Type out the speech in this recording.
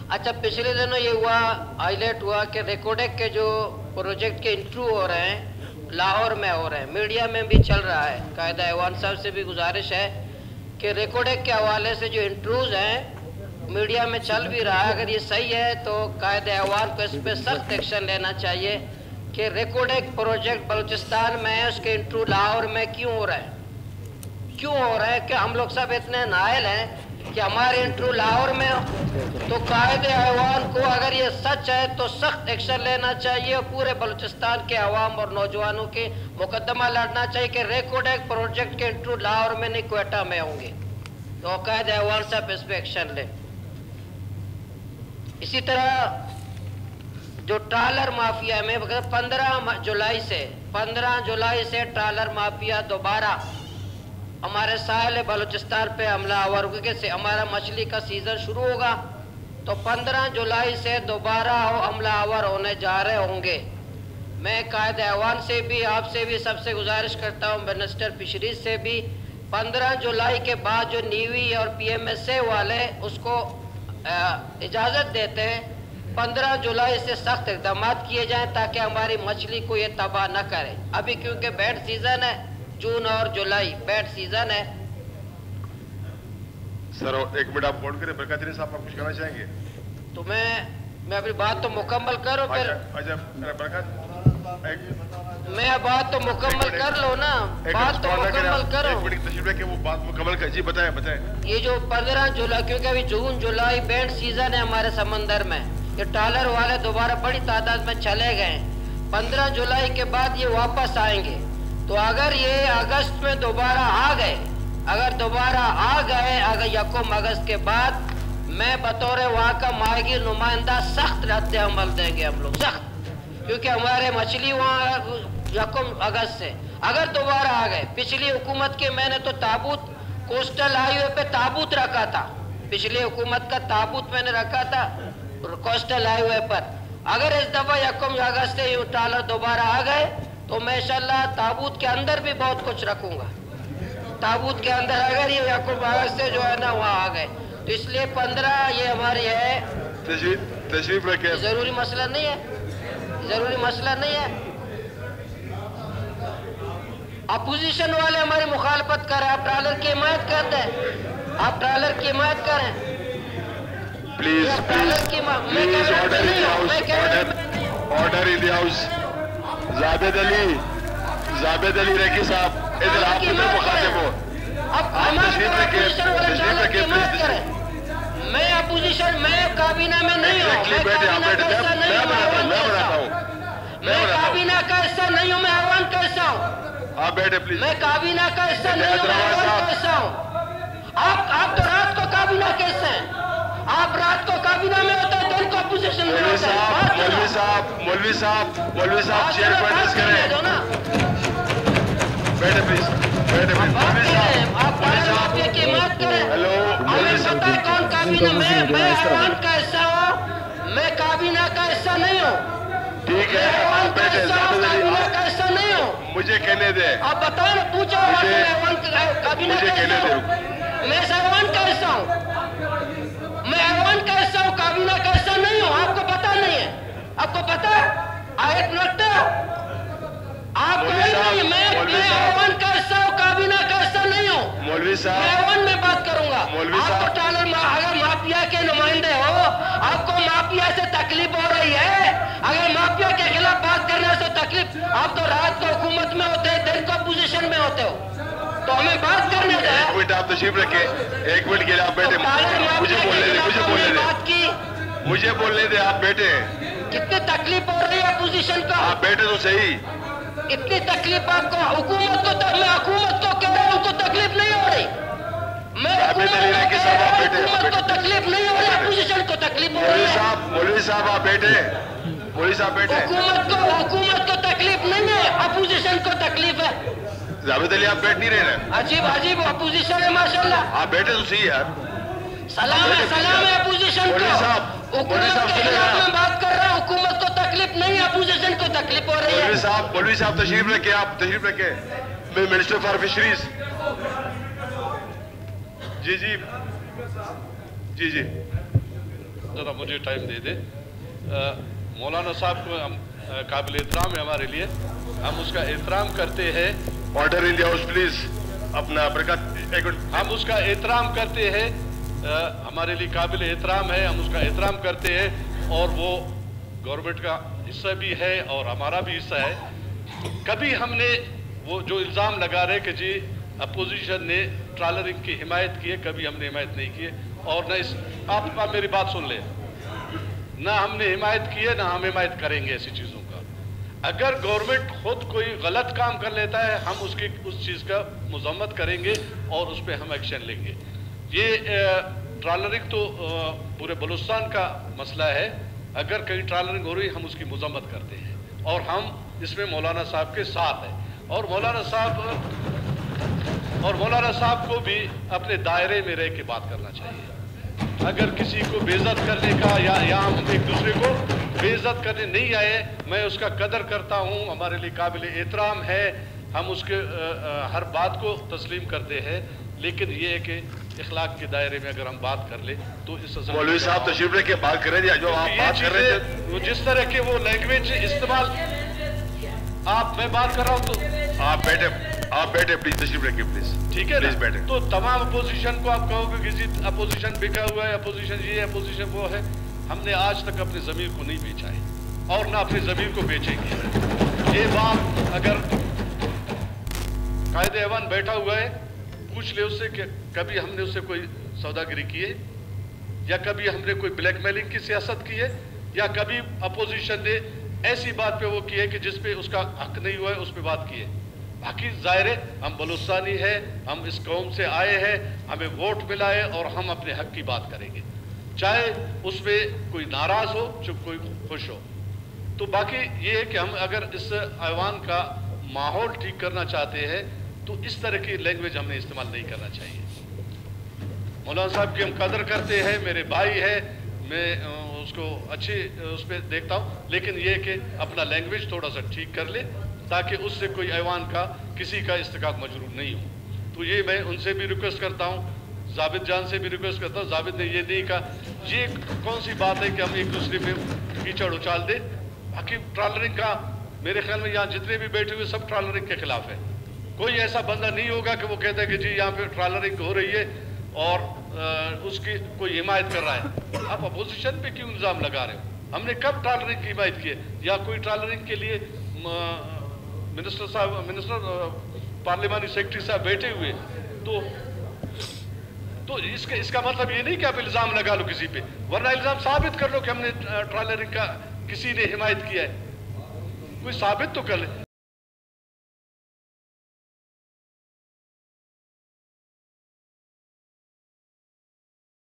अच्छा, पिछले दिनों ये हुआ, हाईलाइट हुआ कि रेकोडेक के जो प्रोजेक्ट के इंटरव्यू हो रहे हैं लाहौर में हो रहे हैं, मीडिया में भी चल रहा है। कायदा ऐवान साहब से भी गुजारिश है कि रेकोडेक के हवाले से जो इंटरव्यूज हैं मीडिया में चल भी रहा है, अगर ये सही है तो कायदा ऐवान को इस पर सख्त एक्शन लेना चाहिए कि रेकोडेक प्रोजेक्ट बलूचिस्तान में है, उसके इंटरव्यू लाहौर में क्यों हो रहा है, क्यों हो रहा है कि हम लोग सब इतने नायल हैं कि हमारे इंटरव्यू लाहौर में हो। तो कायदे ऐवान को अगर ये सच है तो सख्त एक्शन लेना चाहिए और पूरे बलूचिस्तान के अवाम और नौजवानों के मुकदमा लड़ना चाहिए कि रेकोडेक प्रोजेक्ट के इंटरव्यू लाहौर में नहीं क्वेटा में होंगे। तो कायदे ऐवान साहब इस पर एक्शन लें। इसी तरह जो ट्रालर माफिया में 15 जुलाई से ट्रालर माफिया दोबारा हमारे साहिल बलूचिस्तान पे हमला आवर, क्योंकि हमारा मछली का सीजन शुरू होगा तो 15 जुलाई से दोबारा हमला आवर होने जा रहे होंगे। मैं कायदे ऐवान से भी, आपसे भी सबसे गुजारिश करता हूँ, मिनिस्टर फिशरीज से भी, 15 जुलाई के बाद जो नीवी और PMSA वाले उसको इजाज़त देते हैं, 15 जुलाई से सख्त इक़दाम किए जाएँ ताकि हमारी मछली को ये तबाह न करे। अभी क्योंकि बैड सीज़न है, जून और जुलाई बैड सीजन है। सर एक मिनट आप होल्ड करें, बरकत साहब आप कुछ कहना चाहेंगे? तो मैं अपनी बात तो मुकम्मल करूं फिर। मैं बात तो मुकम्मल कर लो ना, बात तो मुकम्मल करो। एक मिनट तशरीफ लेके वो बात मुकम्मल कर। जी बताएं। ये जो 15 जुलाई, क्योंकि अभी जून जुलाई बैंड सीजन है हमारे समंदर में, ये ट्रालर वाले दोबारा बड़ी तादाद में चले गए। 15 जुलाई के बाद ये वापस आएंगे। तो अगर ये अगस्त में दोबारा आ गए, अगर 1 अगस्त के बाद, मैं बतौर वहाँ का माहीगीर नुमाइंदा सख्त रद्द अमल देंगे हम लोग, सख्त, क्योंकि हमारे मछली वहाँ 1 अगस्त से अगर दोबारा आ गए। पिछली हुकूमत के मैंने तो ताबूत कोस्टल हाईवे पे ताबूत रखा था, पिछली हुकूमत का ताबूत मैंने रखा था कोस्टल हाईवे पर। अगर इस दफा 1 अगस्त से ये ट्रालर दोबारा आ गए तो मैं इंशाअल्लाह ताबूत के अंदर भी बहुत कुछ रखूंगा। ताबूत के अंदर अगर ये 1 अगस्त से जो है ना वहाँ आ गए तो इसलिए 15 ये हमारी है, तशरीफ रखें। जरूरी मसला नहीं है, जरूरी मसला नहीं है। अपोजिशन वाले हमारी मुखालफत करें, आप ट्रालर की हिमायत कर दें, आप ट्रालर की हिमायत करें please. Order in the house. Javed Ali रेकी साहब इधर आप इधर मुखातिब हो, आप तशरीफ रखें प्लीज। मैं अपोजिशन, मैं काबीना में नहीं हूँ, मैं काबीना का हिस्सा नहीं हूँ, मैं ऐवान का हिस्सा हूँ। आप बैठे प्लीज। मैं काबीना का हिस्सा नहीं हूँ, मैं ऐवान का हिस्सा हूँ। आप तो रात को काबीना के हिस्से हैं, आप रात को काबीना में होते हैं, दिन को अपोजिशन में होते हैं। मौलवी साहब चेयर पर एडजस्ट करें। बैठे प्लीज, बैठे प्लीज। आप माफिया की हिमायत करें। हेलो, हमें पता है कौन काबीना में, मैं ऐवान का हिस्सा हूँ, मैं काबीना का हिस्सा नहीं हूँ। ठीक है, आप बैठे। काबीना का हिस्सा नहीं हूँ, मुझे कहने दे। आप बताओ ना, पूछो काबीना का हिस्सा हूँ, मैं ऐवान का हिस्सा हूँ, मैं ऐवान का हिस्सा हूँ, काबीना का हिस्सा नहीं हूँ। आपको पता नहीं है, आपको पता है? आयत रखते हो आपको नहीं, मैं ऐवान का हिस्सा हूँ, काबीना का हिस्सा नहीं हूँ। मौलवी साहब, मैं ऐवान में बात करूंगा। आपको ट्रालर अगर माफिया के नुमाइंदे हो, आपको माफिया से तकलीफ हो रही है, अगर माफिया के खिलाफ बात करने से तकलीफ, आप तो रात को हुकूमत में होते हैं, दिन को पोजीशन में होते हो, तो हमें बात करने दें। एक मिनट आप तशरीफ रखें, 1 मिनट के लिए आप बैठे। मुझे बोलने दे, मुझे बोलने दे, आप बैठे। कितनी तकलीफ हो रही है अपोजिशन को, आप बैठे तो सही। इतनी तकलीफ आपको, हुकूमत को, मैं हुकूमत को कह रहा हूँ, उनको तकलीफ नहीं हो रही, मैं हुकूमत को तकलीफ नहीं हो रही, अपोजिशन को तकलीफ हो रही है। मौलवी साहब आप बैठे, मौलवी साहब बैठे। हुकूमत को तकलीफ नहीं है, अपोजिशन को तकलीफ है। जावेद अली आप बैठ नहीं रहे ना? अजीब अपोजिशन है माशाल्लाह। आप बैठे तो सही यार। सलाम है अपोजिशन को। हुकूमत के खिलाफ मैं बात कर रहा हूँ, हुकूमत को तकलीफ नहीं है, अपोजिशन को तकलीफ हो रही है। मौलवी साहब तशरीफ रखे, आप तशरीफ रखे। मैं मिनिस्टर फॉर फिशरीज। जी ذرا مجھے ٹائم دے دے. مولانا صاحب کو ہم قابل احترام ہے ہمارے لیے, ہم اس کا احترام کرتے ہیں. Order in the house please. اپنا برکت ہم اس کا احترام کرتے ہیں, ہمارے لیے قابل احترام ہے, ہم اس کا احترام کرتے ہیں, اور وہ گورنمنٹ کا حصہ بھی ہے اور ہمارا بھی حصہ ہے. کبھی ہم نے وہ جو الزام لگا رہے کہ جی اپوزیشن نے ٹرالرنگ کی حمایت کی ہے, کبھی ہم نے حمایت نہیں کی ہے. اور نہ آپ میری بات سن لیں, نہ ہم نے حمایت کی ہے نہ ہم حمایت کریں گے ایسی چیزوں کا. اگر گورنمنٹ خود کوئی غلط کام کر لیتا ہے ہم اس چیز کا مذمت کریں گے اور اس پہ ہم ایکشن لیں گے. یہ ٹرالرنگ تو پورے بلوچستان کا مسئلہ ہے. اگر کہیں ٹرالرنگ ہو رہی ہم اس کی مذمت کرتے ہیں اور ہم اس میں مولانا صاحب کے ساتھ ہیں. اور مولانا صاحب کو بھی اپنے دائرے میں رہ کے بات کرنا چاہیے. اگر کسی کو بے عزت کرنے کا یا ہم ایک دوسرے کو بے عزت کرنے نہیں آئے, میں اس کا قدر کرتا ہوں, ہمارے لیے قابل احترام ہے, ہم اس کے ہر بات کو تسلیم کرتے ہیں. لیکن یہ ہے کہ اخلاق کے دائرے میں اگر ہم بات کر لیں تو اس مولوی صاحب تشریف لے کے بات کریں جو آپ بات کر رہے تھے, جس طرح کے وہ لینگویج استعمال, میں بات کر رہا ہوں تو آپ بیٹھے پلیز, تشریف لے کے پلیز. ٹھیک ہے نا, تو تمام اپوزیشن کو آپ کہو گے کہ جی اپوزیشن بکا ہوا ہے, اپوزیشن یہ ہے, اپوزیشن وہ ہے. ہم نے آج تک اپنی ضمیر کو نہیں بیچا ہے اور نہ اپنی ضمیر کو بیچیں گے. یہ بات اگر قائد ایوان بیٹھا ہوا ہے, پوچھ لے اس سے کہ کبھی ہم نے اس سے کوئی سوداگری کی ہے, یا کبھی ہم نے کوئی بلیک میلنگ کی سیاست کی ہے, یا کبھی اپوزیشن نے ایسی بات پہ وہ کی ہے کہ جس پہ اس کا حق نہیں ہوا ہے اس پہ بات کی ہے. باقی ظاہر ہے ہم بلوچستانی ہیں, ہم اس قوم سے آئے ہیں, ہمیں ووٹ ملا ہے اور ہم اپنے حق کی بات کریں گے, چاہے اس میں کوئی ناراض ہو چاہے کوئی خوش ہو. تو باقی یہ ہے کہ ہم اگر اس ایوان کا ماحول ٹھیک کرنا چاہتے ہیں تو اس طرح کی لینگویج ہم نے استعمال نہیں کرنا چاہیے. مولانا صاحب کی ہم قدر کرتے ہیں, میرے بھائی ہے, میں اس کو اچھی اس پہ دیکھتا ہوں, لیکن یہ کہ اپنا لینگویج تھوڑا سا ٹھیک کر لے تاکہ اس سے کوئی ایوان کا کسی کا استحقاق مجروح نہیں ہو. تو یہ میں ان سے بھی ریکویسٹ کرتا ہوں, ضابط جان سے بھی ریکویسٹ کرتا ہوں. ضابط نے یہ نہیں کہا, یہ کون سی بات ہے کہ ہم ایک دوسرے پہ کیچڑ اچال دیں. باقی ٹرالرنگ کا میرے خیال میں یہاں جتنے بھی بیٹھے ہوئے سب ٹرالرنگ کے خلاف ہے. کوئی ایسا بندہ نہیں ہوگا کہ وہ کہتا ہے کہ جی یہاں پہ ٹرالرنگ ہو رہی ہے اور اس کی کوئی حمایت کر رہا ہے. آپ اپوزیشن پہ کیوں الزام لگا رہے ہو؟ ہم نے کب ٹرالرنگ کی حمایت کی ہے؟ یا کوئی ٹرالرنگ کے لیے منسٹر پارلیمانی سیکرٹری صاحب بیٹھے ہوئے تو اس کا مطلب یہ نہیں کہ آپ الزام لگا لو کسی پہ, ورنہ الزام ثابت کر لو کہ ہم نے ٹرالرنگ کا کسی نے حمایت کیا ہے. کوئی ثابت تو کر لے.